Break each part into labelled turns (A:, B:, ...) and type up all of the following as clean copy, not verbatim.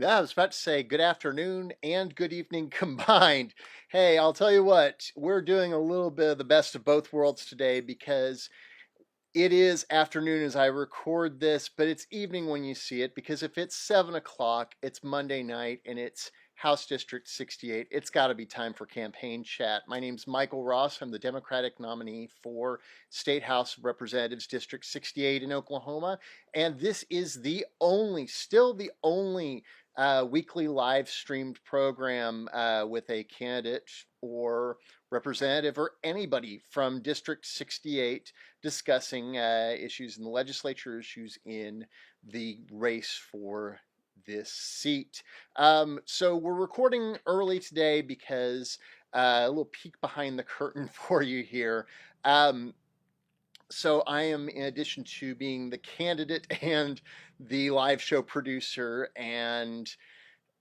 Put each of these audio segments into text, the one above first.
A: I was about to say good afternoon and good evening combined. Hey, I'll tell you what, we're doing a little bit of the best of both worlds today because it is afternoon as I record this, but it's evening when you see it because if it's 7 o'clock, it's Monday night and it's House District 68. It's got to be time for campaign chat. My name's Michael Ross. I'm the Democratic nominee for State House of Representatives District 68 in Oklahoma. And this is still the only weekly live streamed program with a candidate or representative or anybody from District 68 discussing issues in the legislature, issues in the race for this seat. So we're recording early today because a little peek behind the curtain for you here. So I am, in addition to being the candidate and the live show producer and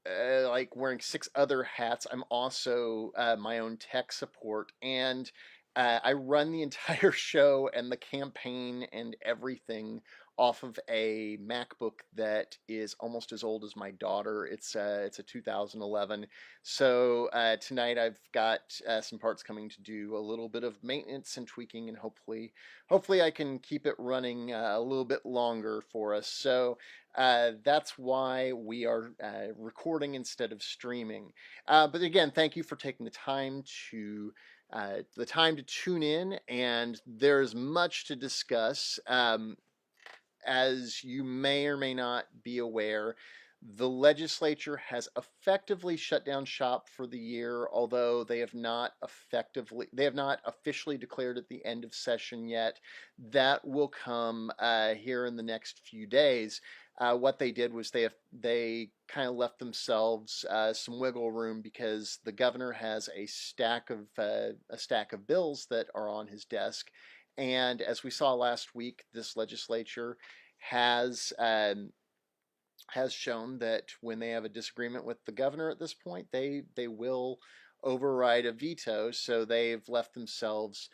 A: like wearing 6 other hats. I'm also my own tech support, and I run the entire show and the campaign and everything off of a MacBook that is almost as old as my daughter. It's a 2011. So tonight I've got some parts coming to do a little bit of maintenance and tweaking, and hopefully I can keep it running a little bit longer for us. So that's why we are recording instead of streaming. But again, thank you for taking the time to tune in, and there's much to discuss. As you may or may not be aware, the legislature has effectively shut down shop for the year, although they have not officially declared it the end of session yet. That will come here in the next few days. What they did was they kind of left themselves some wiggle room because the governor has a stack of bills that are on his desk, and as we saw last week, this legislature has has shown that when they have a disagreement with the governor at this point, they will override a veto. So they've left themselves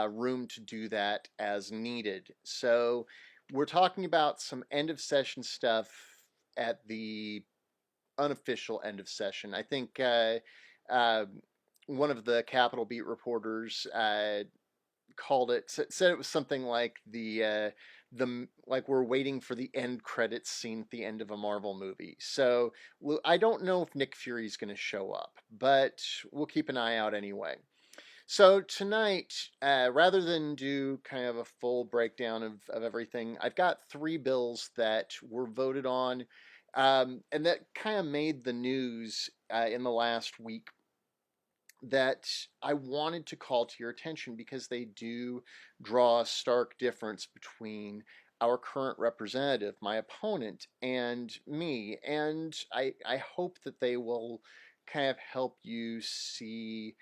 A: room to do that as needed. So we're talking about some end of session stuff at the unofficial end of session. I think uh, one of the Capitol beat reporters called it said it was something like the like we're waiting for the end credits scene at the end of a Marvel movie. So I don't know if Nick Fury's going to show up, but we'll keep an eye out anyway. So tonight, rather than do kind of a full breakdown of everything, I've got 3 bills that were voted on and that kind of made the news in the last week that I wanted to call to your attention because they do draw a stark difference between our current representative, my opponent, and me. And I hope that they will kind of help you see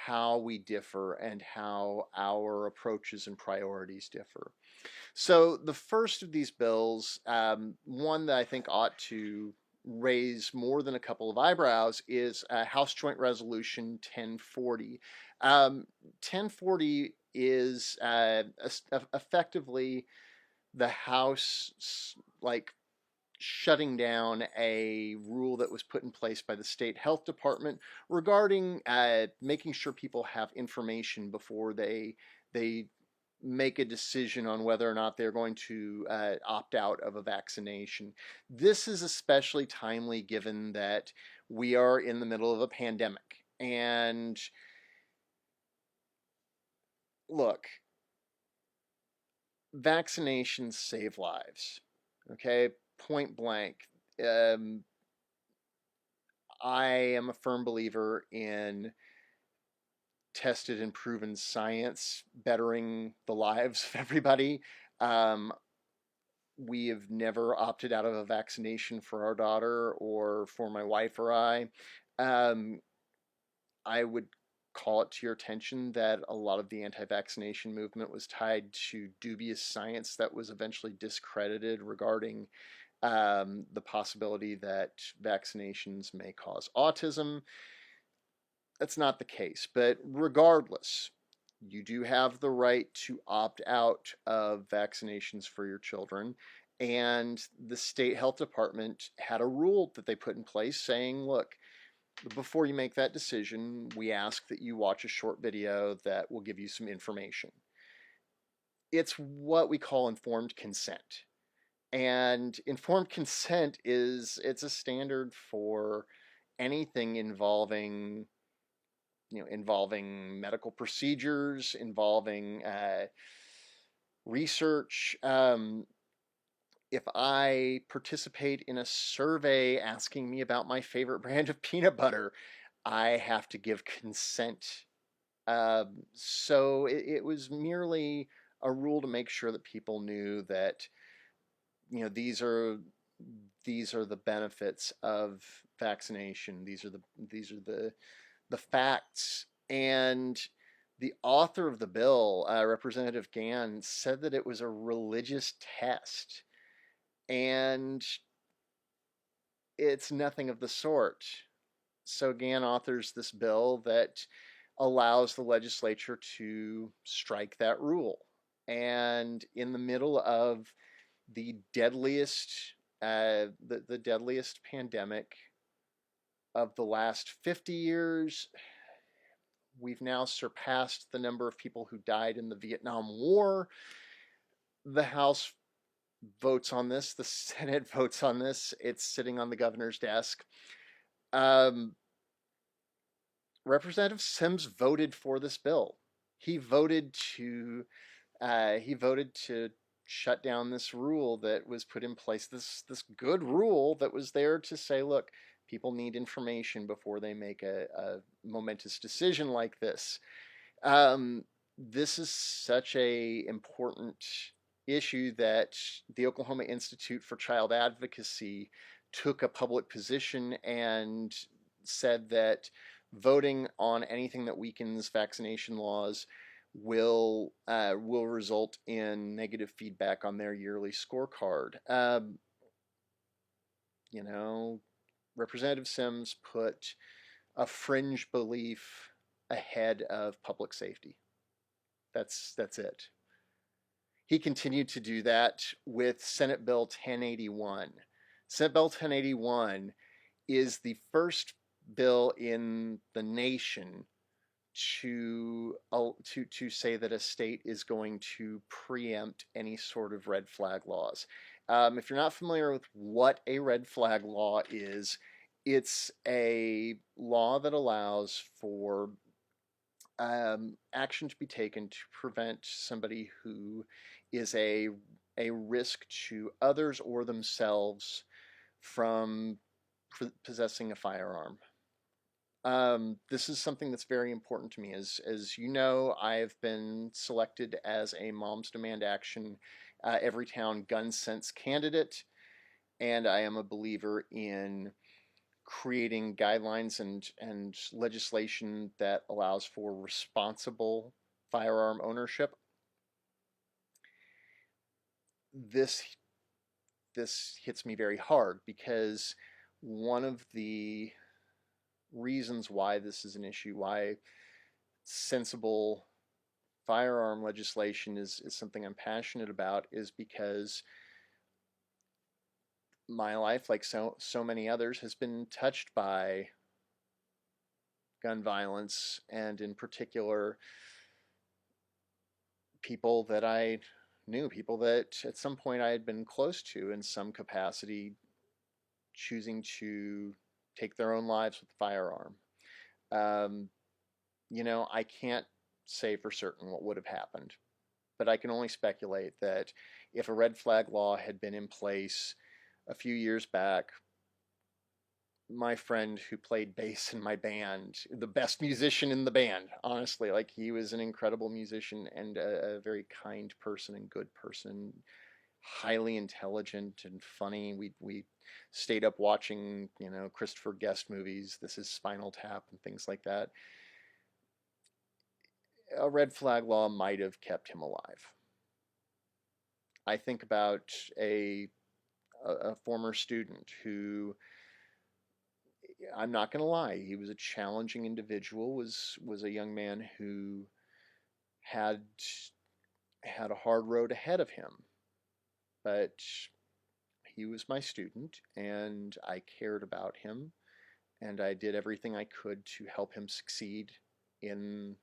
A: how we differ and how our approaches and priorities differ. So the first of these bills, one that I think ought to raise more than a couple of eyebrows, is House Joint Resolution 1040. 1040 is effectively the House like shutting down a rule that was put in place by the state health department regarding making sure people have information before they make a decision on whether or not they're going to opt out of a vaccination. This is especially timely given that we are in the middle of a pandemic. And look, vaccinations save lives. Okay, point blank. Um, I am a firm believer in tested and proven science bettering the lives of everybody. Um, we have never opted out of a vaccination for our daughter or for my wife or I. Um, I would call it to your attention that a lot of the anti-vaccination movement was tied to dubious science that was eventually discredited regarding the possibility that vaccinations may cause autism. That's not the case, but regardless, you do have the right to opt out of vaccinations for your children. And the state health department had a rule that they put in place saying, look, before you make that decision, we ask that you watch a short video that will give you some information. It's what we call informed consent. And informed consent it's a standard for anything involving medical procedures, involving research. If I participate in a survey asking me about my favorite brand of peanut butter, I have to give consent. So it was merely a rule to make sure that people knew that these are the benefits of vaccination. These are the facts. And the author of the bill, Representative Gann, said that it was a religious test, and it's nothing of the sort. So Gann authors this bill that allows the legislature to strike that rule. And in the middle of the deadliest the deadliest pandemic of the last 50 years, we've now surpassed the number of people who died in the Vietnam War. The House votes on this, the Senate votes on this, it's sitting on the governor's desk. um, Representative Sims voted for this bill. He voted to shut down this rule that was put in place. This good rule that was there to say, look, people need information before they make a momentous decision like this. This is such a important issue that the Oklahoma Institute for Child Advocacy took a public position and said that voting on anything that weakens vaccination laws will result in negative feedback on their yearly scorecard. You know, Representative Sims put a fringe belief ahead of public safety. That's it. He continued to do that with Senate Bill 1081. Senate Bill 1081 is the first bill in the nation to say that a state is going to preempt any sort of red flag laws. If you're not familiar with what a red flag law is, it's a law that allows for action to be taken to prevent somebody who is a risk to others or themselves from possessing a firearm. This is something that's very important to me. As you know, I've been selected as a Moms Demand Action Everytown Gun Sense candidate, and I am a believer in creating guidelines and legislation that allows for responsible firearm ownership. This hits me very hard because one of the reasons why this is an issue, why sensible firearm legislation is something I'm passionate about, is because my life, like so many others, has been touched by gun violence, and in particular people that I knew, people that at some point I had been close to in some capacity, choosing to take their own lives with a firearm. Um, I can't say for certain what would have happened, but I can only speculate that if a red flag law had been in place a few years back, my friend who played bass in my band, the best musician in the band, honestly, like, he was an incredible musician and a very kind person and good person, highly intelligent and funny. We stayed up watching, Christopher Guest movies. This is Spinal Tap and things like that. A red flag law might have kept him alive. I think about a former student who, I'm not going to lie, he was a challenging individual, was a young man who had a hard road ahead of him, but he was my student, and I cared about him, and I did everything I could to help him succeed in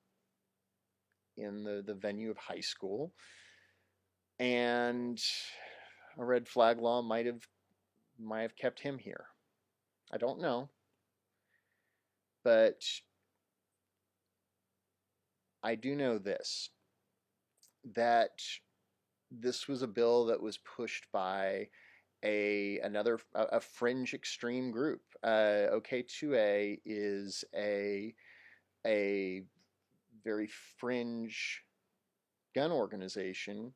A: the venue of high school. And a red flag law might have kept him here. I don't know, but I do know this, that this was a bill that was pushed by a fringe extreme group. OK2A is a very fringe gun organization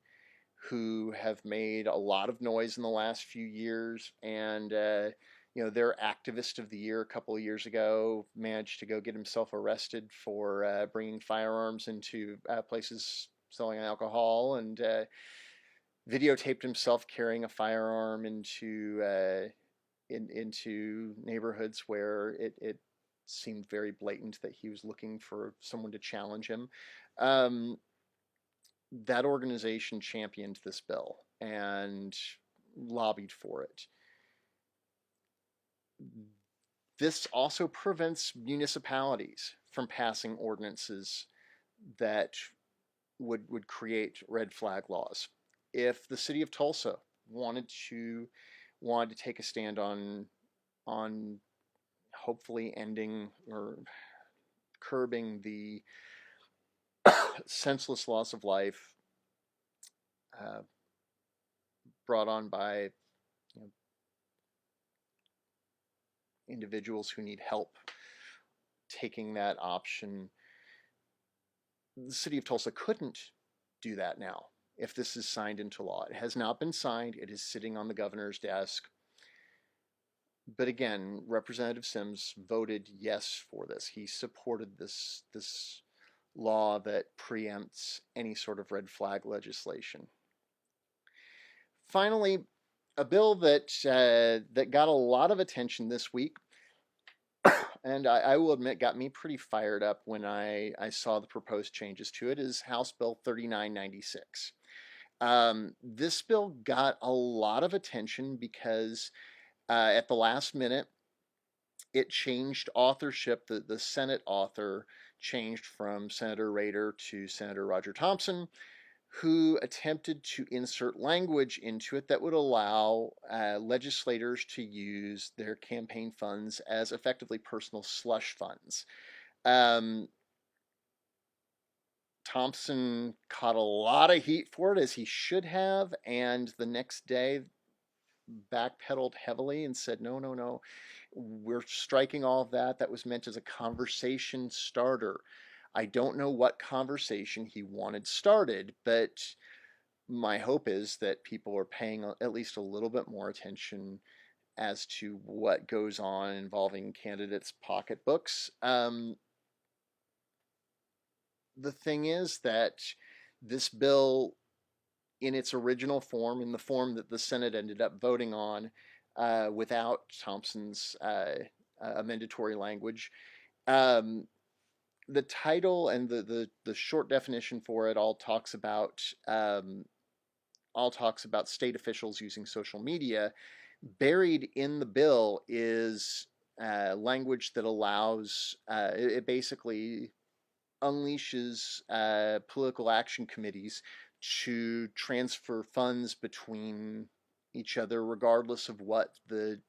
A: who have made a lot of noise in the last few years, and their activist of the year a couple of years ago managed to go get himself arrested for bringing firearms into places selling alcohol, and videotaped himself carrying a firearm into neighborhoods where it seemed very blatant that he was looking for someone to challenge him. That organization championed this bill and lobbied for it. This also prevents municipalities from passing ordinances that would create red flag laws. If the city of Tulsa wanted to take a stand on hopefully ending or curbing the senseless loss of life uh, brought on by individuals who need help taking that option, the city of Tulsa couldn't do that now if this is signed into law. It has not been signed. It is sitting on the governor's desk. But again, Representative Sims voted yes for this. He supported this law that preempts any sort of red flag legislation. Finally, a bill that got a lot of attention this week, and I will admit got me pretty fired up when I saw the proposed changes to it, is House Bill 3996. This bill got a lot of attention because at the last minute, it changed authorship. The Senate author changed from Senator Rader to Senator Roger Thompson, who attempted to insert language into it that would allow legislators to use their campaign funds as effectively personal slush funds. Thompson caught a lot of heat for it, as he should have, and the next day backpedaled heavily and said, no, we're striking all of that. That was meant as a conversation starter. I don't know what conversation he wanted started, but my hope is that people are paying at least a little bit more attention as to what goes on involving candidates' pocketbooks. The thing is that this bill, in its original form, in the form that the Senate ended up voting on, without Thompson's amendatory language, the title and the short definition for it all talks about state officials using social media. Buried in the bill is language that allows it basically unleashes political action committees to transfer funds between each other, regardless of what the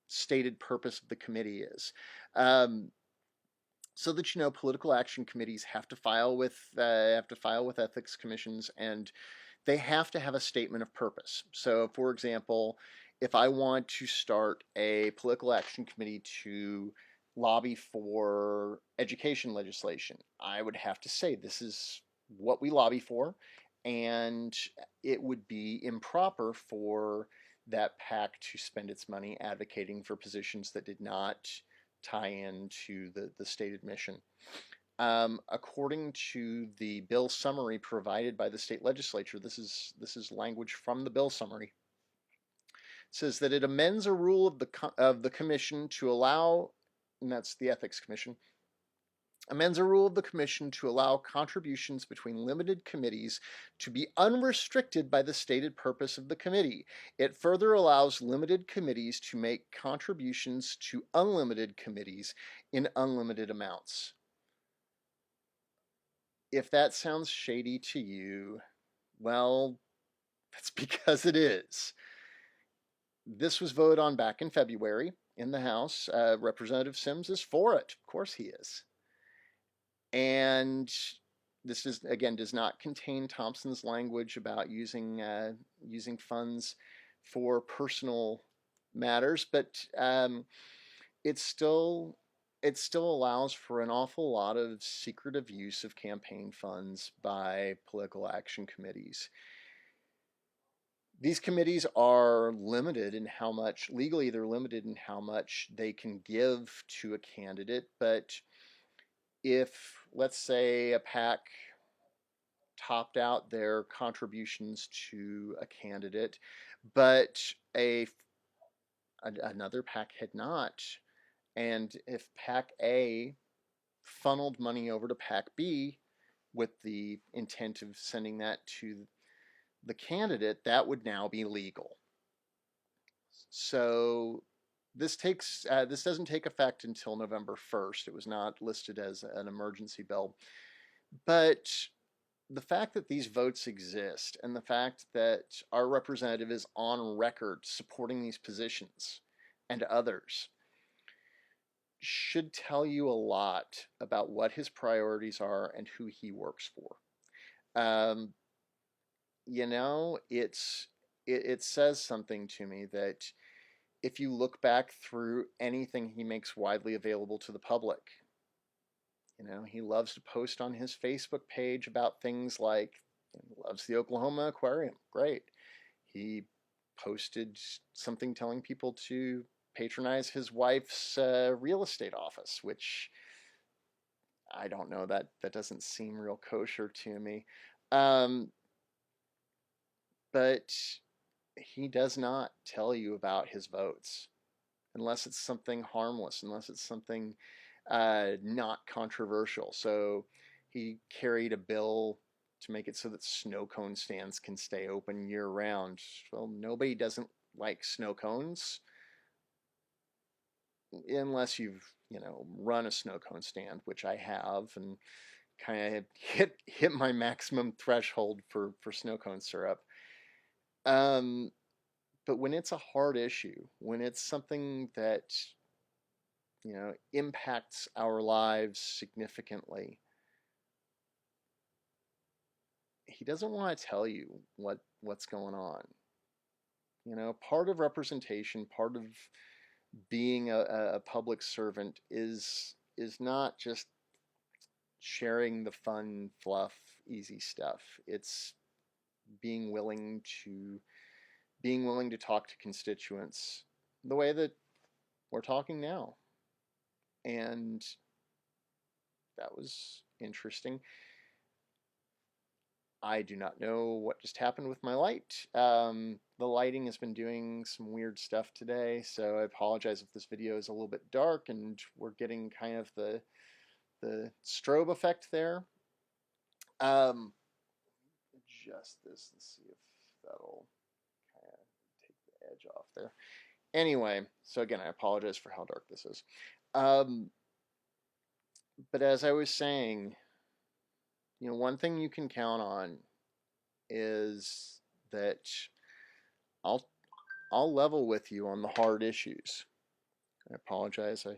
A: stated purpose of the committee is. So that political action committees have to file with ethics commissions, and they have to have a statement of purpose. So, for example, if I want to start a political action committee to lobby for education legislation, I would have to say this is what we lobby for, and it would be improper for that PAC to spend its money advocating for positions that did not tie into the stated mission. According to the bill summary provided by the state legislature, this is language from the bill summary. It says that it amends a rule of the commission to allow, and that's the ethics commission, amends a rule of the Commission to allow contributions between limited committees to be unrestricted by the stated purpose of the committee. It further allows limited committees to make contributions to unlimited committees in unlimited amounts. If that sounds shady to you, well, that's because it is. This was voted on back in February in the House. Representative Sims is for it. Of course he is. And this is, again, does not contain Thompson's language about using funds for personal matters, but it still allows for an awful lot of secretive use of campaign funds by political action committees. These committees are limited in how much, legally they're limited in how much they can give to a candidate, but if, let's say, a PAC topped out their contributions to a candidate, but another PAC had not, and if PAC A funneled money over to PAC B with the intent of sending that to the candidate, that would now be legal. So this doesn't take effect until November 1st. It was not listed as an emergency bill, but the fact that these votes exist and the fact that our representative is on record supporting these positions and others should tell you a lot about what his priorities are and who he works for. It says something to me that if you look back through anything he makes widely available to the public, he loves to post on his Facebook page about things like he loves the Oklahoma Aquarium. Great. He posted something telling people to patronize his wife's real estate office, which I don't know, that doesn't seem real kosher to me. But he does not tell you about his votes unless it's something harmless, unless it's something not controversial. So he carried a bill to make it so that snow cone stands can stay open year round. Well, nobody doesn't like snow cones unless you've run a snow cone stand, which I have, and kind of hit my maximum threshold for snow cone syrup. But when it's a hard issue, when it's something that impacts our lives significantly, he doesn't want to tell you what's going on. Part of representation, part of being a public servant is not just sharing the fun, fluff, easy stuff. It's being willing to talk to constituents the way that we're talking now. And that was interesting. I do not know what just happened with my light. The lighting has been doing some weird stuff today, so I apologize if this video is a little bit dark and we're getting kind of the strobe effect there. Adjust this and see if that'll kind of take the edge off there. Anyway, so again, I apologize for how dark this is. But as I was saying, one thing you can count on is that I'll level with you on the hard issues. I apologize. I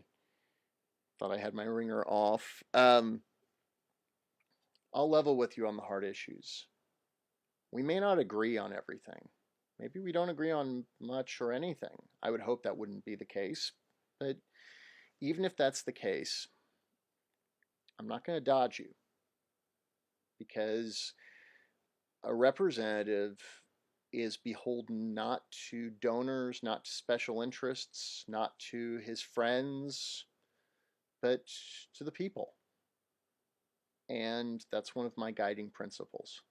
A: thought I had my ringer off. I'll level with you on the hard issues. We may not agree on everything. Maybe we don't agree on much or anything. I would hope that wouldn't be the case. But even if that's the case, I'm not going to dodge you, because a representative is beholden not to donors, not to special interests, not to his friends, but to the people. And that's one of my guiding principles.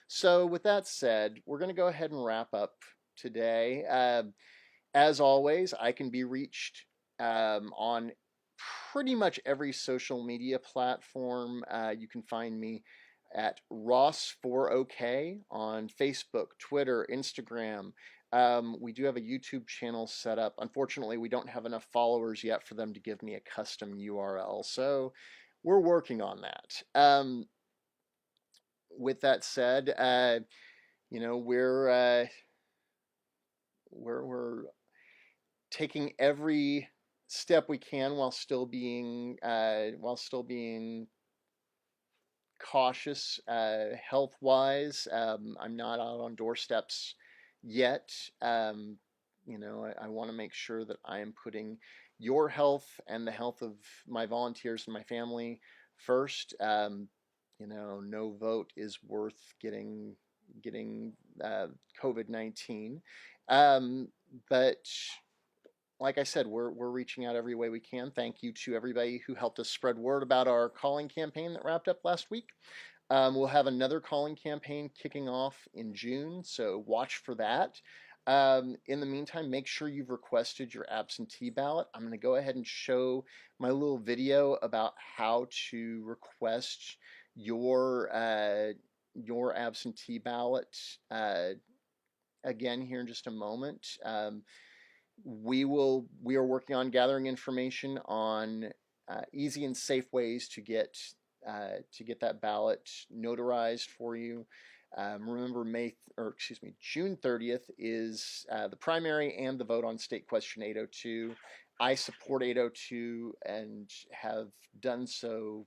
A: So with that said, we're going to go ahead and wrap up today. As always, I can be reached on pretty much every social media platform. You can find me at Ross4OK on Facebook, Twitter, Instagram. We do have a YouTube channel set up. Unfortunately, we don't have enough followers yet for them to give me a custom URL, so we're working on that. With that said, you know, we're taking every step we can while still being cautious health wise. I'm not out on doorsteps yet. You know, I want to make sure that I am putting your health and the health of my volunteers and my family first. You know, no vote is worth getting COVID-19. But like I said, we're reaching out every way we can. Thank you to everybody who helped us spread word about our calling campaign that wrapped up last week. We'll have another calling campaign kicking off in June, so watch for that. In the meantime, make sure you've requested your absentee ballot. I'm going to go ahead and show my little video about how to request your absentee ballot again here in just a moment. We are working on gathering information on easy and safe ways to get that ballot notarized for you. Remember, June 30th is the primary and the vote on State Question 802. I support 802 and have done so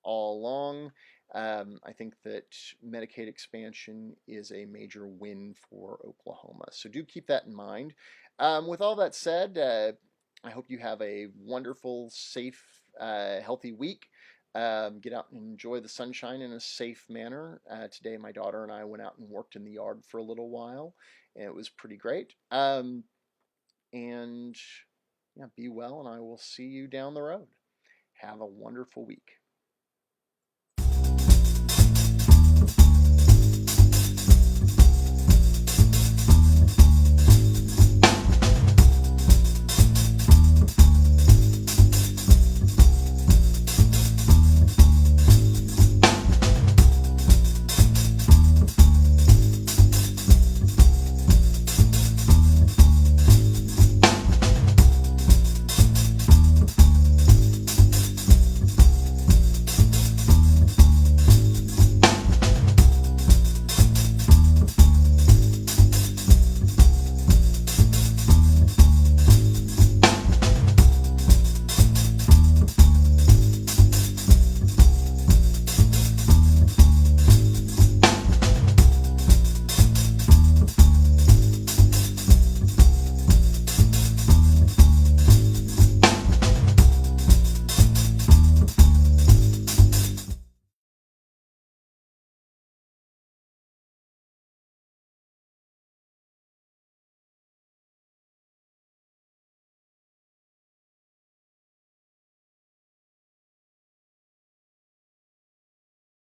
A: all along. I think that Medicaid expansion is a major win for Oklahoma. So do keep that in mind. With all that said, I hope you have a wonderful, safe, healthy week. Get out and enjoy the sunshine in a safe manner. Today, my daughter and I went out and worked in the yard for a little while, and it was pretty great. And yeah, be well, and I will see you down the road. Have a wonderful week.